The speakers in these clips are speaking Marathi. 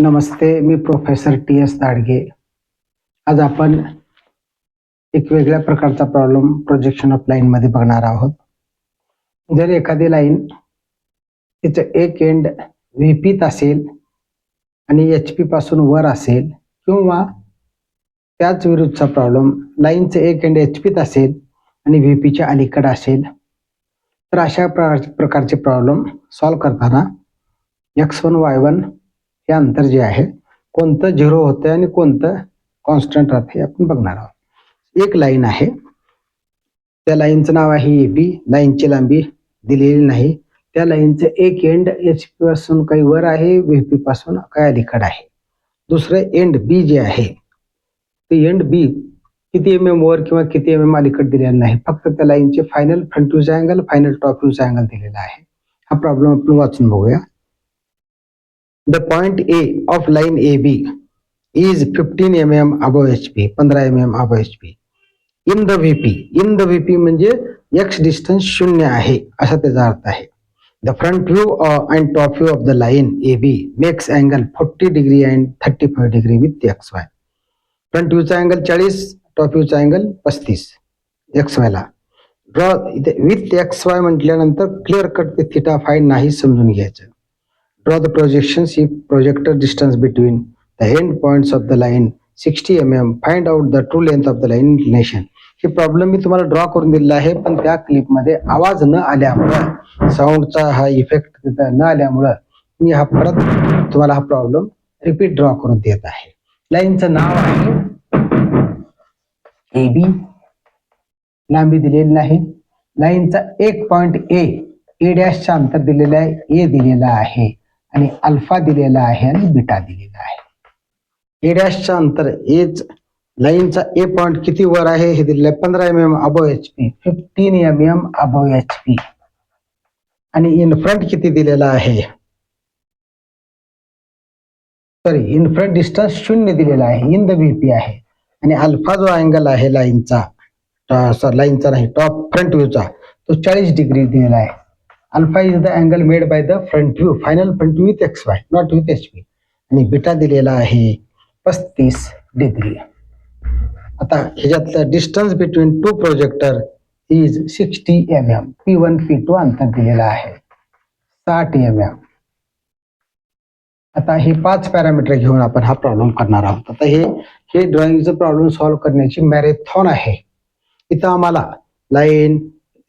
नमस्ते, मी प्रोफेसर TS दाडगे. आज आपण एक वेगळ्या प्रकारचा प्रॉब्लेम प्रोजेक्शन ऑफ लाईन मध्ये बघणार आहोत. जर एखादी लाईन तिचं एक एंड व्हीपीत असेल आणि HP पासून वर असेल किंवा त्याच विरुद्धचा प्रॉब्लेम लाईनचं एक एंड HPत असेल आणि व्हीपीच्या अलीकडे असेल, तर अशा प्रकारचे प्रॉब्लेम सॉल्व्ह करताना x1 y1 हे अंतर जे आहे कोणतं झिरो होतं आणि कोणतं कॉन्स्टंट राहतं हे आपण बघणार आहोत. एक लाईन आहे, त्या लाईनचं नाव आहे AB. लाईनची लांबी दिलेली नाही. त्या लाईनचं एक एंड HP पासून काही वर आहे, VP पासून काही अलीकडे आहे. दुसरं एंड B जे आहे ते एंड B किती MM वर किंवा किती MM अलीकडे दिलेलं नाही, फक्त त्या लाईनचे फायनल फ्रंट व्ह्यूचा अँगल, फायनल टॉप व्ह्यूचा अँगल दिलेला आहे. हा प्रॉब्लेम आपण वाचून बघूया. The point A of line AB is 15 mm above HP, 15 mm above HP. In the VP म्हणजे x डिस्टन्स 0 आहे असा त्याचा अर्थ आहे. The front view and top view of the line AB makes angle 40 degree and 35 degree with XY. Front व्ह्यूचा अँगल 40, टॉप व्ह्यूचा अँगल 35 XY ला. ड्रॉ विथ XY म्हटल्यानंतर क्लिअर कट ते थिटा फाय नाही समजून घ्यायचं. Draw the projections if projector distance between the end points of the line 60 mm. Find out the true length of the line inclination. हे प्रॉब्लेम मी तुम्हाला ड्रॉ करून दिलेला आहे, पण त्या क्लिपमध्ये आवाज न आल्यामुळं, साऊंडचा हा इफेक्ट तिथं न आल्यामुळं मी हा परत तुम्हाला हा प्रॉब्लेम रिपीट ड्रॉ करून देत आहे. लाईनचं नाव आहे AB. लांबी दिलेली नाही. लाईनचा एक पॉइंट A डॅशचा अंतर दिलेलं आहे, A दिलेला आहे आणि अल्फा दिलेला आहे आणि बीटा दिलेला आहे. ए डॅशचं अंतर एच लाईनचा ए पॉइंट किती वर आहे हे दिलेलं आहे, 15 mm above HP, 15 mm above HP. आणि इन फ्रंट किती दिलेला आहे, सॉरी इन फ्रंट डिस्टन्स 0 दिलेला आहे, इन द VP आहे. आणि अल्फा जो अँगल आहे लाईनचा नाही, टॉप फ्रंट व्ह्यूचा, तो 40 डिग्री दिलेला आहे. Alpha is the angle made by the front view, final front view with XY, not with HP. आणि बीटा दिलेला आहे 35 डिग्री. आता ह्याच्यातलं distance between two projector is 60 mm. P1 P2 अंतर दिलेलं आहे 60 mm. आता हे 5 पॅरामीटर घेऊन आपण हा प्रॉब्लेम करणार आहोत. आता हे ड्रॉइंगचं प्रॉब्लेम सॉल्व्ह करण्याची मॅरेथॉन आहे. इथं आम्हाला लाईन,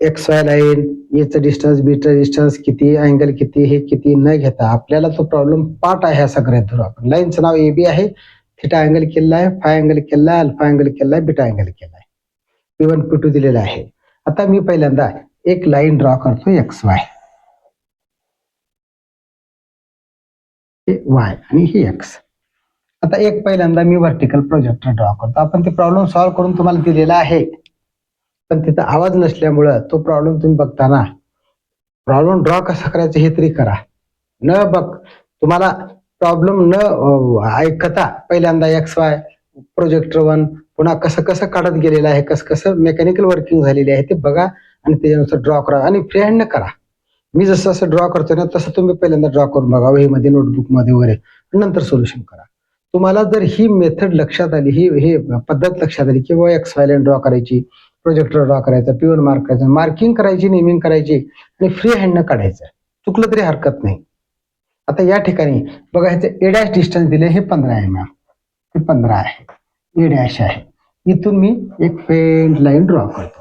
XY लाईन, याचं डिस्टन्स, बीटा डिस्टन्स किती, अँगल किती, हे किती न घेता आपल्याला तो प्रॉब्लेम पार्ट आहे असा गृहीत धरू आपण. लाईनचं नाव AB आहे, थिटा अँगल केलेला आहे, फाय अँगल केलेला आहे, अल्फा अँगल केलेला आहे, बीटा अँगल केला आहे, P1 P2 दिलेला आहे. आता मी पहिल्यांदा एक लाईन ड्रॉ करतो XY, हे Y आणि हे X. आता एक पहिल्यांदा मी व्हर्टिकल प्रोजेक्टर ड्रॉ करतो. आपण ते प्रॉब्लेम सॉल्व्ह करून तुम्हाला दिलेला आहे, पण तिथं आवाज नसल्यामुळं तो प्रॉब्लेम तुम्ही बघताना प्रॉब्लेम ड्रॉ कसा करायचा हे तरी करा. न बघ तुम्हाला प्रॉब्लेम न ऐकता पहिल्यांदा XY प्रोजेक्टर 1 पुन्हा कसं कसं काढत गेलेलं आहे, कसं कसं मेकॅनिकल वर्किंग झालेली आहे ते बघा आणि त्याच्यानुसार ड्रॉ करा आणि फ्री हँड करा. मी जसं असं ड्रॉ करतोय ना तसं तुम्ही पहिल्यांदा ड्रॉ करून बघा वहीमध्ये, नोटबुकमध्ये वगैरे, नंतर सोल्युशन करा. तुम्हाला जर ही मेथड लक्षात आली, ही पद्धत लक्षात आली की बाबा XY लाईन ड्रॉ करायची, प्रोजेक्टर ड्रॉ करायचा, P1 मार्क करायचं, मार्किंग करायची, नेमिंग करायची आणि फ्री हँडनं काढायचं, चुकलं तरी हरकत नाही. आता या ठिकाणी बघा ह्याचं A डॅश डिस्टन्स दिले, हे 15 mm, हे 15 आहे, A डॅश आहे. इथून मी एक फेंट लाईन ड्रॉ करतो.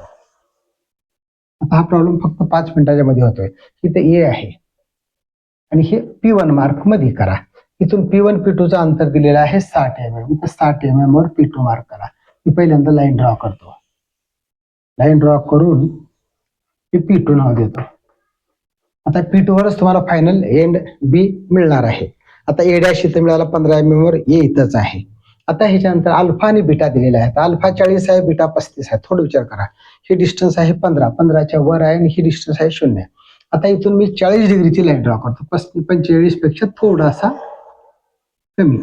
आता हा प्रॉब्लेम फक्त 5 मिनिटाच्या मध्ये होतोय. इथे A आहे आणि हे P1 मार्क मध्ये करा. इथून P1 P2चं अंतर दिलेलं आहे 60 mm. इथं 60 mm वर P2 मार्क करा. मी पहिल्यांदा लाईन ड्रॉ करतो. लाईन ड्रॉ करून P2 नाव देतो. आता P2 वरच तुम्हाला फायनल एंड B मिळणार आहे. आता A डॅश इथं मिळाला 15 mm वर, A इथंच आहे. आता ह्याच्यानंतर अल्फा आणि बीटा दिलेला आहे. अल्फा 40 आहे, बीटा 35 आहे. थोडं विचार करा. ही डिस्टन्स आहे 15च्या वर आहे आणि ही डिस्टन्स आहे 0. आता इथून मी 40 डिग्रीची लाईन ड्रॉ करतो, 45 पेक्षा थोडासा कमी.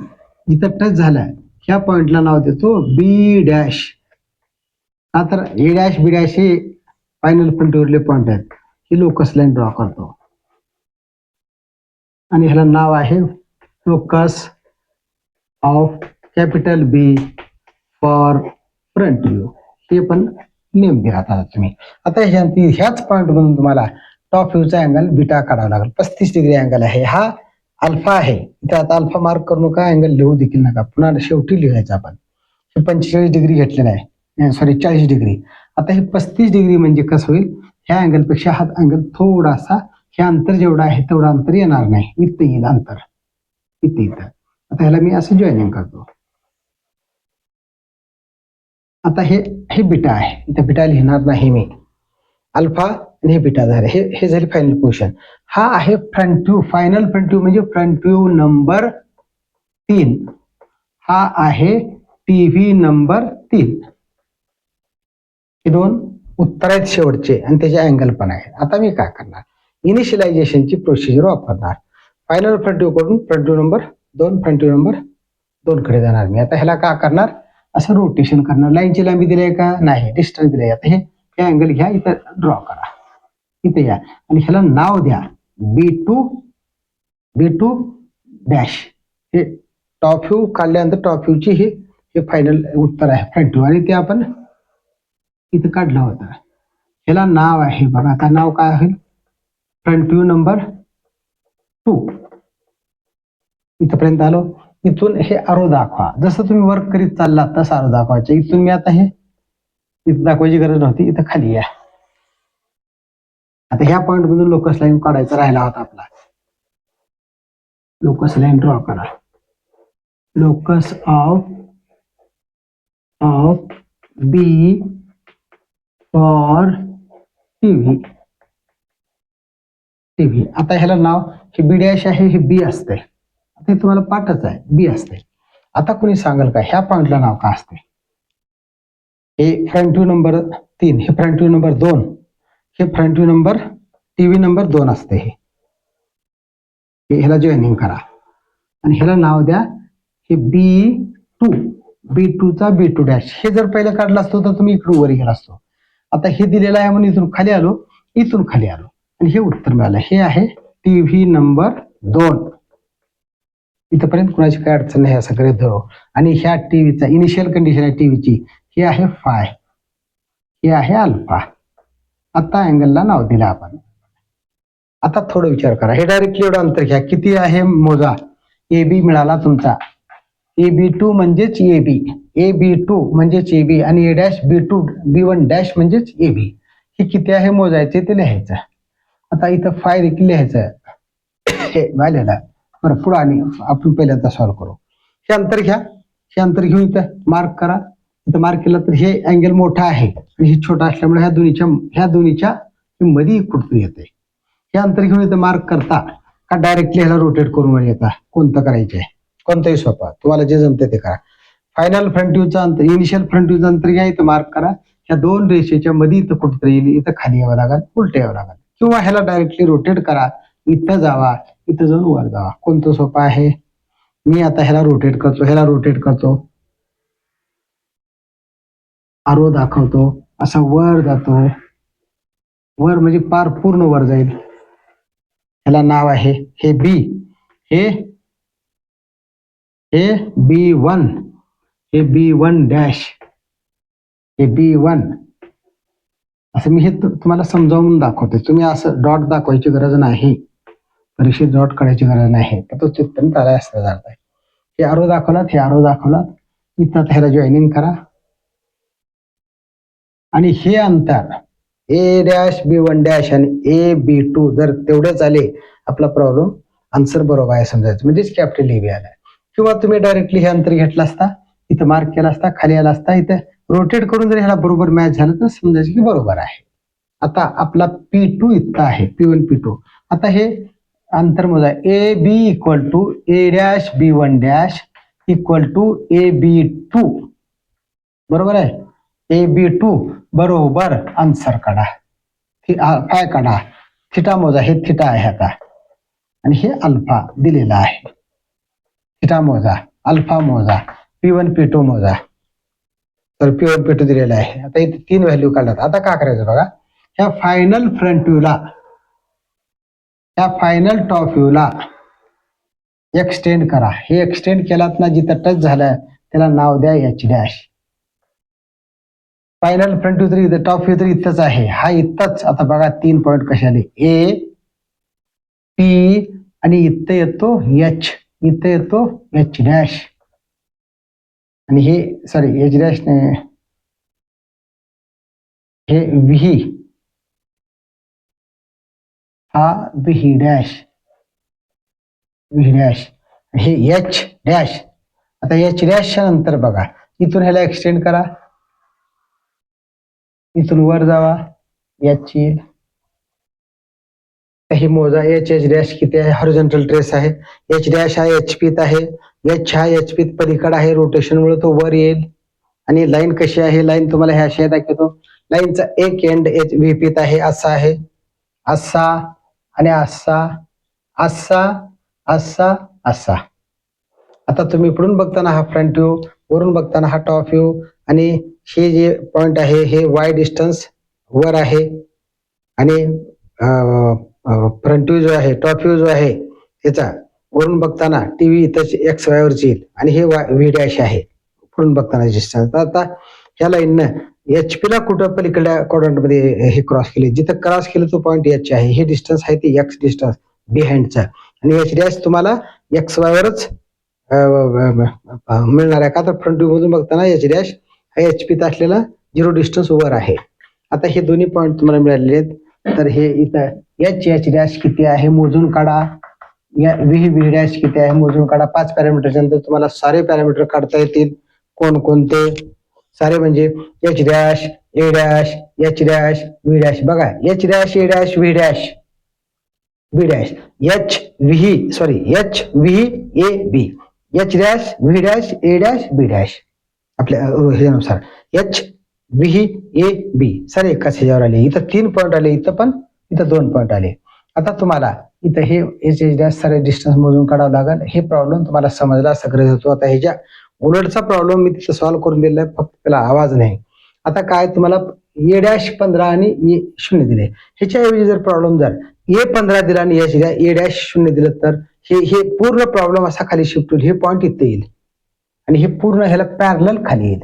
इथं टच झालाय, ह्या पॉइंटला नाव देतो B डॅश. तर A डॅश B डॅश हे फायनल फ्रंटवरले पॉइंट आहेत. ही लोकस लाईन ड्रॉ करतो आणि ह्याला नाव आहे locus of capital B for front view, हे पण नेम दिला आता तुम्ही. आता ह्याच पॉईंट मधून तुम्हाला टॉप व्ह्यूचा अँगल बीटा काढावा लागेल. 35 डिग्री अँगल आहे, हा अल्फा आहे. इथे आता अल्फा मार्क करू नका, अँगल लिहू देखील नका, पुन्हा शेवटी लिहायचं आपण. हे 45 डिग्री घेतलेलं आहे, सॉरी 40 डिग्री. आता हे 35 डिग्री म्हणजे कसं होईल, ह्या अँगल पेक्षा हा अँगल थोडासा, हे अंतर जेवढं आहे तेवढं अंतर येणार नाही, इथं येईल अंतर, इथं. आता ह्याला मी असं जॉईनिंग करतो. आता हे बीटा आहे, इथे बीटा लिहिणार नाही मी, अल्फा आणि हे बीटा झाले, हे झाली फायनल पोझिशन. हा आहे front view, final front view म्हणजे फ्रंट व्ह्यू नंबर 3. हा आहे टीव्ही नंबर 3. हे दोन उत्तर आहेत शेवटचे आणि त्याचे अँगल पण आहे. आता मी काय करणार, इनिशियलायझेशनची प्रोसिजर वापरणार. फायनल फ्रंट व्ह्यू कडून front view number 2, front view number 2 कडे जाणार मी. आता ह्याला काय करणार, असं रोटेशन करणार. लाईनची लांबी दिली आहे का, नाही, डिस्टन्स दिले. आता हे अँगल घ्या, इथं ड्रॉ करा, इथे या आणि ह्याला नाव द्या B2 डॅश. हे टॉप व्ह्यू काढल्यानंतर टॉप व्ह्यूची हे फायनल उत्तर आहे फ्रंट व्ह्यू, आणि ते आपण इथं काढलं होतं. ह्याला नाव आहे बघा, आता नाव काय आहे, फ्रंट व्ह्यू नंबर 2. इथपर्यंत आलो. इथून हे आरो दाखवा, जसं तुम्ही वर्क करीत चाललात तसं आरो दाखवायचं. इथून मी आता हे इथं दाखवायची गरज नव्हती, इथं खाली या. आता ह्या पॉइंट मधून लोकस लाईन काढायचा राहिला होता आपला. लोकस लाईन ड्रॉ करा. Locus of B for TV. आता ह्याला नाव, हे बी डॅश आहे, हे बी असते. आता हे तुम्हाला पाठच आहे, बी असते. आता कोणी सांगाल का ह्या पॉइंटला नाव का असते, हे फ्रंट व्ह्यू नंबर 3, हे फ्रंट व्ह्यू नंबर 2, हे front view number TV number 2 असते. ह्याला जॉईनिंग करा आणि ह्याला नाव द्या हे B2 चा B2 डॅश. हे जर पहिलं काढलं असतो तर तुम्ही इकडून वर गेला असतो. आता हे दिलेलं आहे म्हणून इथून खाली आलो, इथून खाली आलो आणि हे उत्तर मिळालं. हे आहे टीव्ही नंबर 2. इथपर्यंत कुणाची काय अडचण नाही, सगळे धरो. आणि ह्या टीव्हीचा इनिशियल कंडिशन आहे टीव्हीची, हे आहे फाय, हे आहे अल्फा. आता अँगलला नाव दिलं आपण. आता थोडं विचार करा, हे डायरेक्टली एवढं अंतर घ्या, किती आहे मोजा. AB मिळाला तुमचा, AB2 म्हणजेच AB2 म्हणजेच AB आणि A डॅश B1 डॅश म्हणजेच AB. हे किती आहे मोजायचे ते लिहायचं. आता इथं फाय देखील लिहायचं, हे झालेलं. बरं, पुढे आणि आपण पहिल्यांदा सॉल्व्ह करू. हे अंतर घ्या, हे अंतर घेऊन इथं मार्क करा. इथं मार्क केलं तर हे अँगल मोठा आहे आणि हे छोटा असल्यामुळे ह्या दोन्हीच्या मध्ये कुठतरी येते. हे अंतर घेऊन इथं मार्क करता का डायरेक्टली ह्याला रोटेट करून येता, कोणतं करायचंय, कोणतंही सोपा, तुम्हाला जे जमते ते करा. फायनल फ्रंट व्ह्यूचा अंतर, इनिशियल फ्रंट व्ह्यूचा अंतर घ्या, इथं मार्क करा. ह्या दोन रेषेच्या मध्ये इथं कुठतरी येईल, इथं खाली यावं लागेल, उलट यावं लागेल, किंवा ह्याला डायरेक्टली रोटेट करा, इथं जावा, इथं जाऊन वर जावा. कोणतं सोपं आहे. मी आता ह्याला रोटेट करतो, ह्याला रोटेट करतो, आरो दाखवतो, असा वर जातो, वर म्हणजे पार पूर्ण वर जाईल. ह्याला नाव आहे हे बी, हे B1, हे B1 डॅश, हे B1. असं मी हे तुम्हाला समजावून दाखवते. तुम्ही असं डॉट दाखवायची गरज नाही, परीक्षेत डॉट काढायची गरज नाही, तर तो चित्तन त्याला असं जात आहे. हे आरो दाखवलात, हे आरो दाखवलात, इथं ह्याला जॉईनिंग करा आणि हे अंतर A डॅश B1 डॅश आणि AB2 जर तेवढेच आले, आपला प्रॉब्लेम आन्सर बरोबर आहे समजायचं, म्हणजेच कॅपिटल AB आलाय. किंवा तुम्ही डायरेक्टली हे अंतर घेतलं असता, इथं मार्क केला असता, खाली आला असता, इथं रोटेट करून जर ह्याला बरोबर मॅच झालं तर समजायचं की बरोबर आहे. आता आपला P2 इथं आहे, P1 P2. आता हे अंतर मोजा, AB equal to A dash B1 dash equal to AB2, बरोबर आहे. AB2 बरोबर आन्सर काढा, फाय काढा, थिटा मोजा, हे थिटा आहे आता, आणि हे अल्फा दिलेला आहे. थिटा मोजा, अल्फा मोजा, P1 P2 मोजा, तर P1 P2 दिलेला आहे. आता इथे 3 व्हॅल्यू काढल्यात. आता काय करायचं बघा, ह्या फायनल फ्रंट व्ह्यूला, ह्या फायनल टॉप व्ह्यूला एक्सटेंड करा. हे एक्सटेंड केलात ना, जिथं टच झालं त्याला नाव द्या H dash. Final front view तर इथं, टॉप व्ह्यू तर इथंच आहे, हा इथंच. आता बघा 3 पॉईंट कसे आले, ए पी आणि इथं येतो एच, इथं येतो एच डॅश. आणि हे सॉरी एच डॅश नाही, हे व्ही, हा व्ही डॅश, व्ही डॅश, हे एच डॅश. आता एच डॅशच्या नंतर बघा, इथून ह्याला एक्सटेंड करा, इथून वर जावा, एच येईल. हे मोजा, एच एच डॅश किती आहे, हॉरिझॉन्टल ट्रेस आहे. एच डॅश हा एच पीत आहे, एच हा एच पीत पलीकडे आहे, रोटेशनमुळे तो वर येईल. आणि लाईन कशी आहे, लाईन तुम्हाला ह्या अशा दाखवतो. लाईनचा एक एंड एच व्हीपीत आहे, असा आहे, असा आणि असा, असा, असा, असा. आता तुम्ही इकडून बघताना हा फ्रंट व्ह्यू, वरून बघताना हा टॉप व्ह्यू. आणि हे जे पॉइंट आहे हे वाय डिस्टन्स वर आहे. आणि फ्रंट व्ह्यू जो आहे, टॉप व्ह्यू जो आहे त्याचा वरून बघताना टीव्ही इथं एक्स वाय वरची येईल. आणि हे व्ही डॅश आहे वरून बघताना डिस्टन्स. आता ह्या लाईननं एच पी ला कुठं पलीकडल्या क्वाड्रंट मध्ये हे क्रॉस केले, जिथं क्रॉस केलं तो पॉईंट एच आहे, हे डिस्टन्स आहे ते एक्स डिस्टन्स बिहाइंडचा. आणि एच डॅश तुम्हाला एक्स वाय वरच मिळणार आहे. का तर फ्रंट व्ह्यू मधून बघताना एच डॅश हा एच पीत असलेला 0 डिस्टन्स वर आहे. आता हे दोन्ही पॉईंट तुम्हाला मिळालेले आहेत. तर हे इथं एच एच डॅश किती आहे मोजून काढा, व्ही व्ही डॅश किती आहे मोजून काढा. 5 पॅरामीटरच्या नंतर तुम्हाला सारे पॅरामीटर काढता येतील. कोणकोणते सारे म्हणजे H dash, A dash, H dash, V dash. बघा, H dash, A dash, V dash, B dash, H V sorry H V A B, H dash, V dash, A dash, B dash. आपल्या ह्यानुसार एच व्ही ए बी सारे एकाच ह्याच्यावर आले. इथं 3 पॉईंट आले, इथं पण इथं 2 पॉईंट आले. आता तुम्हाला इथं हे एच एच डॅश सारे डिस्टन्स मोजून काढावं लागेल. हे प्रॉब्लेम तुम्हाला समजला सगळं होतो. आता ह्याच्या उलटचा प्रॉब्लेम मी तिथं सॉल्व्ह करून दिलाय, फक्त त्याला आवाज नाही. आता काय तुम्हाला ए डॅश 15 आणि ए 0 दिले, ह्याच्याऐवजी जर प्रॉब्लेम जर ए 15 दिला आणि ए डॅश 0 दिलं तर हे पूर्ण प्रॉब्लेम असा खाली शिफ्ट होईल. हे पॉईंट इथे येईल आणि हे पूर्ण ह्याला पॅरलल खाली येईल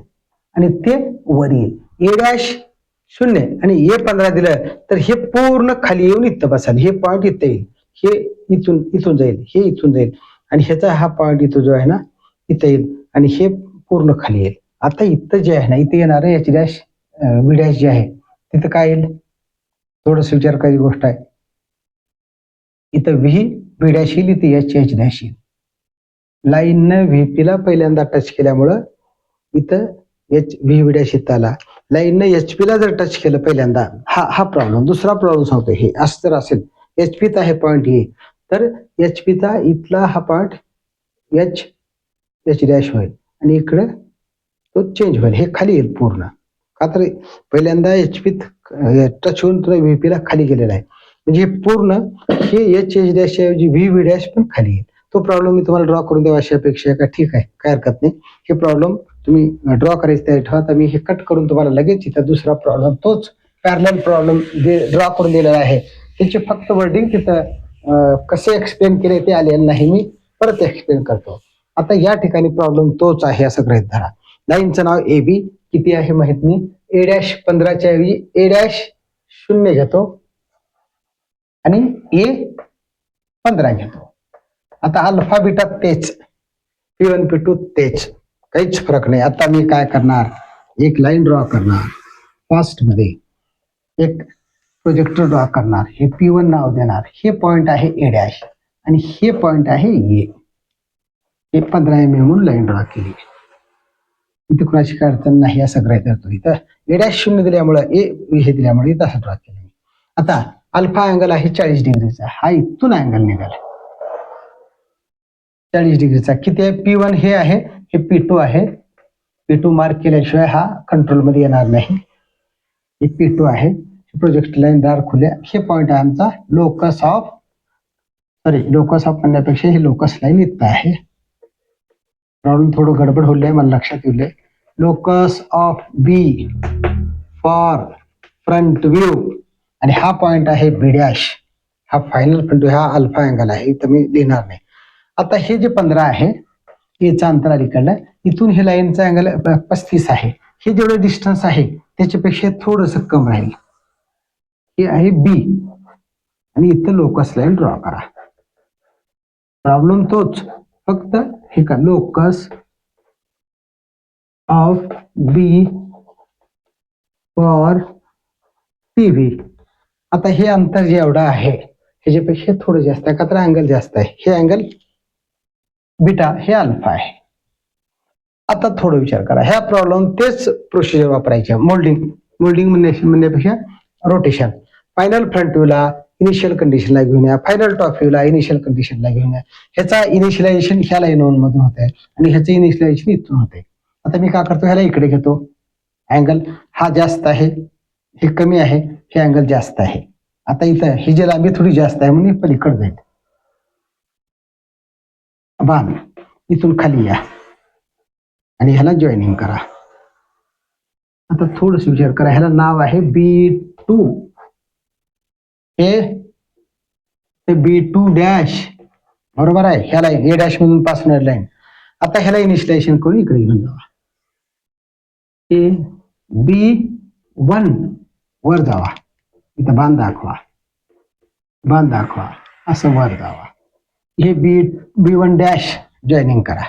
आणि ते वर येईल. ए डॅश 0 आणि ए 15 दिलं तर हे पूर्ण खाली येऊन इथं बसाल. हे पॉईंट इथे येईल, हे इथून इथून जाईल, हे इथून जाईल आणि ह्याचा हा पॉईंट इथं जो आहे ना इथं येईल आणि हे पूर्ण खाली येईल. आता इथं जे आहे ना, इथे येणार एच डॅश व्ही डॅश जे आहे तिथं काय येईल, थोडस विचार करायची गोष्ट आहे. इथं व्ही व्ही डॅश येईल, इथे एच एच डॅश येईल. लाईननं व्हीपीला पहिल्यांदा टच केल्यामुळं इथं एच व्ही व्ही डॅश इथं आला. लाईननं एच पी ला जर टच केलं पहिल्यांदा, हा प्रॉब्लेम. दुसरा प्रॉब्लेम सांगतो, हे असं जर असेल एच पीत आहे पॉईंट हे, तर एच पीचा इथला हा पॉईंट एच एच डॅश होईल आणि इकडं तो चेंज होईल, हे खाली येईल पूर्ण. का तर पहिल्यांदा एच पीत टच होऊन तुला व्हीपी ला खाली गेलेला आहे, म्हणजे पूर्ण हे एच एच डॅश ऐवजी व्ही व्ही डॅश पण खाली येईल. तो प्रॉब्लेम मी तुम्हाला ड्रॉ करून द्यावा अशी अपेक्षा आहे का? ठीक आहे, काय हरकत नाही. हे प्रॉब्लेम तुम्ही ड्रॉ करायचं तयारी ठेवा. तर मी हे कट करून तुम्हाला लगेच इथं दुसरा प्रॉब्लेम, तोच पॅरलल प्रॉब्लेम ड्रॉ करून दिलेला आहे. त्याचे फक्त वर्डिंग तिथं कसे एक्सप्लेन केले ते आलेलं नाही, मी परत एक्सप्लेन करतो. आता या ठिकाणी प्रॉब्लेम तोच आहे असं गृहीत धरा. लाईनचं नाव ए बी किती आहे माहित नाही. ए डॅश 15च्या ऐवजी ए डॅश 0 घेतो आणि ए 15 घेतो. आता अल्फा बीटा तेच, P1 P2 तेच, काहीच फरक नाही. आता मी काय करणार, एक लाईन ड्रॉ करणार फास्ट मध्ये, एक प्रोजेक्टर ड्रॉ करणार, हे P1 नाव देणार, हे पॉइंट आहे ए डॅश आणि हे पॉइंट आहे ए. 15 mm म्हणून लाईन ड्रॉ केली. इथे कुणाची काय अडचण नाही असं गृहीत धरतो. इथं ए डॅश 0 दिल्यामुळं ए हे दिल्यामुळे इथं असं ड्रॉ केलं. आता अल्फा अँगल आहे 40 डिग्रीचा, हा इथून अँगल निघाला 40 डिग्रीचा. किती आहे, P1 हे आहे, हे P2 आहे. P2 मार्क केल्याशिवाय हा कंट्रोल मध्ये येणार नाही. हे P2 आहे, प्रोजेक्ट लाईन डार्क खुल्या, हे पॉइंट आहे आमचा लोकस ऑफ म्हणण्यापेक्षा हे लोकस लाईन इथं आहे. प्रॉब्लेम थोडं गडबड होईल मला लक्षात येईल. Locus of B for front view आणि हा पॉइंट आहे बी डॅश, हा फायनल फ्रंट व्ह्यू, हा अल्फा अँगल आहे, इथं मी लिहिणार नाही. आता हे जे 15 आहे याचं अंतर अलीकडलं, इथून हे लाईनचा अँगल 35 आहे. हे जेवढं डिस्टन्स आहे त्याच्यापेक्षा थोडंसं कम राहील. हे आहे बी आणि इथं लोकस लाईन ड्रॉ करा. प्रॉब्लेम तोच, फक्त हे का locus of B for PV. आता हे अंतर जे एवढं आहे ह्याच्यापेक्षा थोडं जास्त आहे का तर अँगल जास्त आहे. हे अँगल बीटा, हे अल्फा आहे. आता थोडं विचार करा, ह्या प्रॉब्लेम तेच प्रोसिजर वापरायचे. मोल्डिंग म्हणण्यापेक्षा रोटेशन. फायनल फ्रंट व्ह्यूला इनिशियल कंडिशनला घेऊन या, फायनल टॉप व्ह्यूला इनिशियल कंडिशनला घेऊन या. ह्याचा इनिशियलायझेशन ह्या लाईन मधून होत आहे आणि ह्याचं इनिशियलायझेशन इथून होते. आता मी काय करतो, ह्याला इकडे घेतो. अँगल हा जास्त आहे, हे कमी आहे, हे अँगल जास्त आहे. आता इथं ही जी लांबी थोडी जास्त आहे म्हणून पलीकडे जाईल. बाण इथून खाली या आणि ह्याला जॉईनिंग करा. आता थोडस विचार करा, ह्याला नाव आहे B2. हे B2 डॅश बरोबर आहे. ह्याला A डॅश मधून पास होणारी लाईन. आता ह्याला इनिशियलायझेशन करून इकडे घेऊन जावा. हे B1 वर जावा, इथं बाण दाखवा, असं वर जावा. हे B1 डॅश जॉईनिंग करा.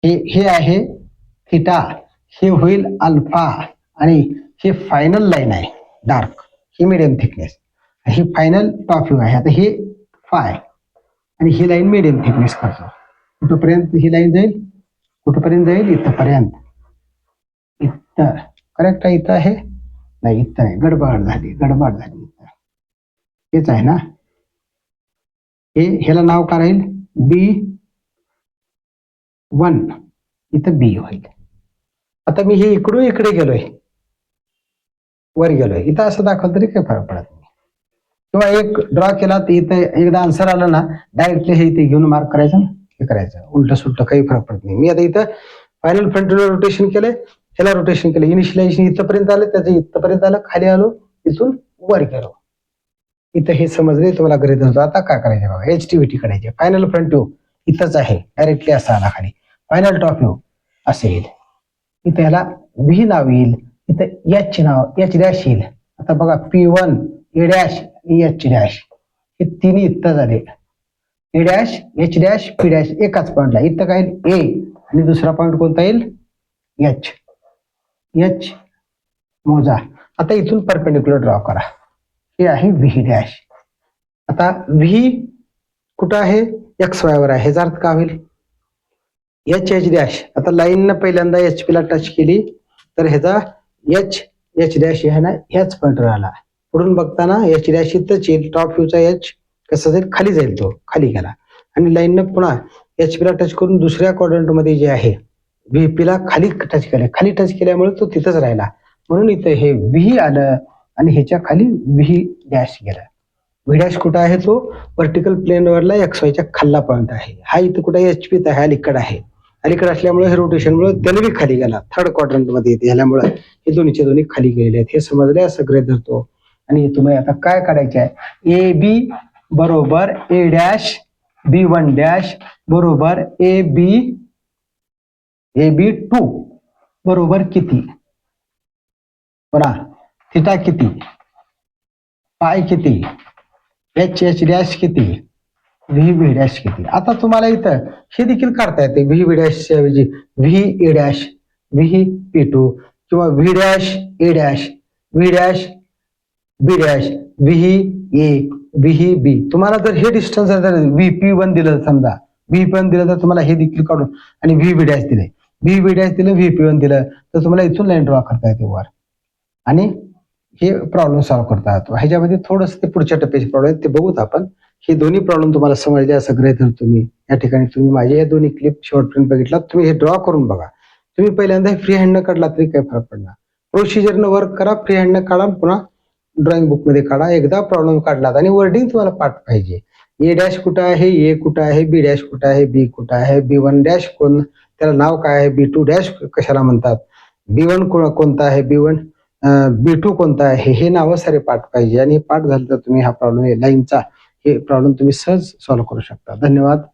हे आहे थिटा, हे होईल अल्फा आणि हे फायनल लाईन आहे डार्क, ही मिडियम थिकनेस. ही फायनल टॉप व्ह्यू आहे. आता हे फाय आणि ही लाईन मिडियम थिकनेस करतो. कुठपर्यंत ही लाईन जाईल, कुठपर्यंत जाईल, इथपर्यंत. इथं करेक्ट आहे, इथं आहे नाही, इथं नाही, गडबड झाली. हेच आहे ना. ह्याला नाव काय राहील, B1, इथं बी होईल. आता मी हे इकडून इकडे गेलोय, वर गेलोय, इथं असं दाखवलं तरी काही फरक पडत नाही. किंवा एक ड्रॉ केला तर इथं एकदा आन्सर आलं ना, डायरेक्टली हे इथे घेऊन मार्क करायचं, हे करायचं, उलट सुलट काही फरक पडत नाही. मी आता इथं फायनल फ्रंट रोटेशन केलंय, ह्याला रोटेशन केलं, इनिशियलायझेशन इथपर्यंत आलं, त्याचं इथपर्यंत आलं, खाली आलो, इथून वर गेलो. इथं हे समजले तुम्हाला गरज होतं. आता काय करायचं बघा, HTVT काढायचे. फायनल फ्रंट व्ह्यू इथंच आहे, डायरेक्टली असा आला खाली. फायनल टॉप व्ह्यू असे येईल, इथं ह्याला व्ही नाव येईल, इथं एच नाव एच डॅश येईल. आता बघा P1 A dash H dash, हे तिन्ही इथं झाले. A dash H dash P dash एकाच पॉइंटला. इथं काय A आणि दुसरा पॉइंट कोणता येईल, H मोजा. आता इथून परपेंडिक्युलर ड्रॉ करा, हे आहे व्ही डॅश. आता व्ही कुठं आहे, XY वर आहे. ह्याचा अर्थ काय होईल, H डॅश. आता लाईन पहिल्यांदा HP ला टच केली तर ह्याचा H डॅश आहे ना, ह्याच पॉइंटवर आला. पुढून बघताना H डॅश इथंच येईल. टॉप व्ह्यूचा H कसा जाईल, खाली जाईल, तो खाली गेला. आणि लाईननं पुन्हा HP ला टच करून दुसऱ्या क्वाड्रंट मध्ये जे आहे VP ला खाली टच केलं, खाली टच केल्यामुळे तो तिथंच राहिला. म्हणून इथं हे व्ही आलं आणि ह्याच्या खाली व्ही डॅश गेला. व्ही डॅश कुठं आहे, तो व्हर्टिकल प्लेनवरला XYच्या खाल्ला पॉइंट आहे. हा इथं कुठे HP आहे, अलीकडे आहे. अलीकडे असल्यामुळे हे रोटेशनमुळे त्याला बी खाली गेला, थर्ड क्वाड्रंट मध्ये येते. ह्यामुळे हे दोन्ही खाली गेलेले आहेत. हे समजले, असं गृहीत धरतो. आणि तुम्ही आता काय काढायचे आहे, AB बरोबर A डॅश B1 डॅश बरोबर AB2 बरोबर किती, बघा थिटा किती, पाय किती, H डॅश किती, व्ही डॅश किती. आता तुम्हाला इथं हे देखील काढता येते, व्ही डॅश ऐवजी व्ही डॅश व्ही P2 किंवा V dash A dash V dash B dash V A V B. तुम्हाला जर हे डिस्टन्स VP1 दिलं, समजा VP1 दिलं तर तुम्हाला हे देखील काढून, आणि VB डॅश दिले, VB डॅश दिलं, VP1 दिलं तर तुम्हाला इथून लाईन ड्रॉ करता येते वर आणि हे प्रॉब्लेम सॉल्व्ह करता येतो. ह्याच्यामध्ये थोडंसं ते पुढच्या टप्प्याचे प्रॉब्लेम ते बघूत आपण. हे दोन्ही प्रॉब्लेम तुम्हाला समजले असं गृहीत धरतो तुम्ही. या ठिकाणी तुम्ही माझे या दोन्ही क्लिप शेवटपर्यंत बघितला, तुम्ही हे ड्रॉ करून बघा. तुम्ही पहिल्यांदा फ्री हँडनं काढला तरी काही फरक पडणार. प्रोसिजरनं वर्क करा, फ्री हँडनं काढा, पुन्हा ड्रॉइंग बुक मध्ये काढा. एकदा प्रॉब्लेम काढलात आणि वर्डिंग तुम्हाला पाठ पाहिजे. A डॅश कुठं आहे, A कुठं आहे, B डॅश कुठं आहे, B कुठं आहे, B1 डॅश कोण, त्याला नाव काय आहे, B2 डॅश कशाला म्हणतात, B1 कोणता आहे, B2 कोणता आहे, हे नावं सारे पाठ पाहिजे. आणि हे पाठ झालं तर तुम्ही हा प्रॉब्लेम लाईनचा हे प्रॉब्लेम तुम्ही सहज सॉल्व्ह करू शकता. धन्यवाद.